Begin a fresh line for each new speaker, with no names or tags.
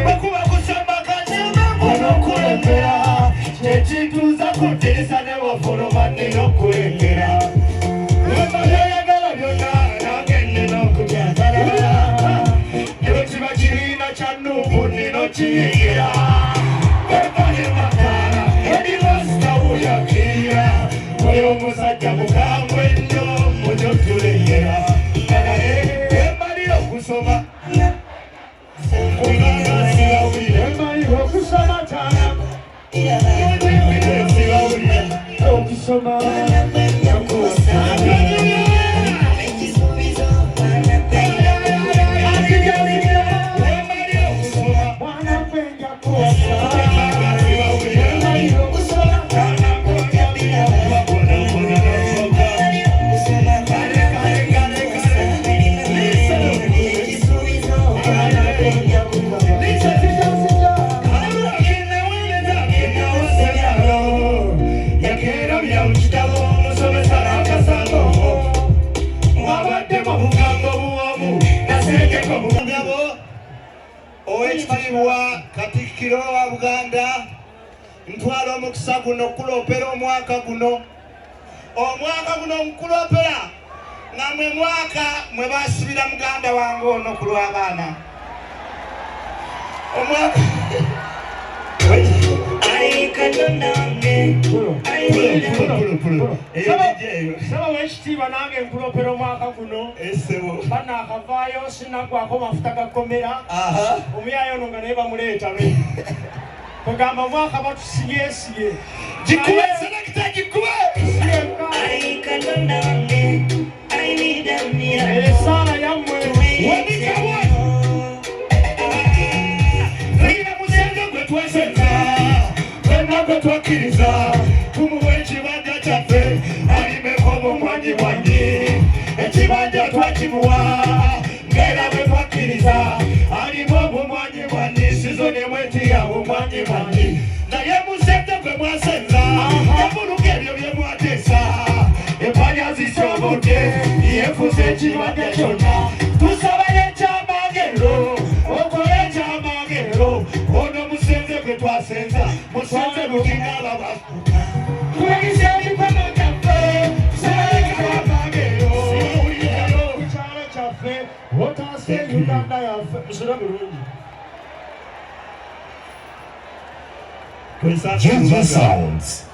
Bakuba kusamba kazimba munokulembera kyekituuza kuteesa ne wafoloma nina okulengera ebyoyagala byonna nange nina okubyagala ebyo kiba kirina kya Nuupu nina okiyingira ebale makaala ebibasitawuyakirira oyo omusajja mukambwe nnyo mujo tulengera emalira okusoma emalira okusoma taana okusoma Owekitiibwa Katikkiro wa Buganda ntwala omukisa guno kuloopera omwaka guno nkuloopera nga mwe mwaka mwe basibira muganda wange ono ku lw'abaana omwaka saba wekitiibwa nange nkuloopera omwaka guno bana akavaayo sinagwako mafuta gakomera omuyaaya ono nga naye bamuleeta lwe kugamba omwaka batusibyesiye gikube selekita gikube esaala yammwe wemikawe lina musenze gwe twesenza fenna gwe twakkiriza tumuwa ekibanja kyaffe alimeko omumwanyi wanyi ekibanja twakimuwa ngera bwe twakkiriza alimu obumwanyi bwanyi sizoni mwetiyawo omwanyi bwanyi naye musenze gwe mwasenza emuluga ebyo bye mwateesa empanya zisobodde yefuza ekibanja kyonna tusabayo ekyamagero okole ekyamagero ono musenze gwe twasenza musenze lukinga ababasuka twegisa emikono gyaffe tusabayo ekyamagero ekyalo kyaffe otaase Uganda yaffe musula bulungi
Jazz Sounds.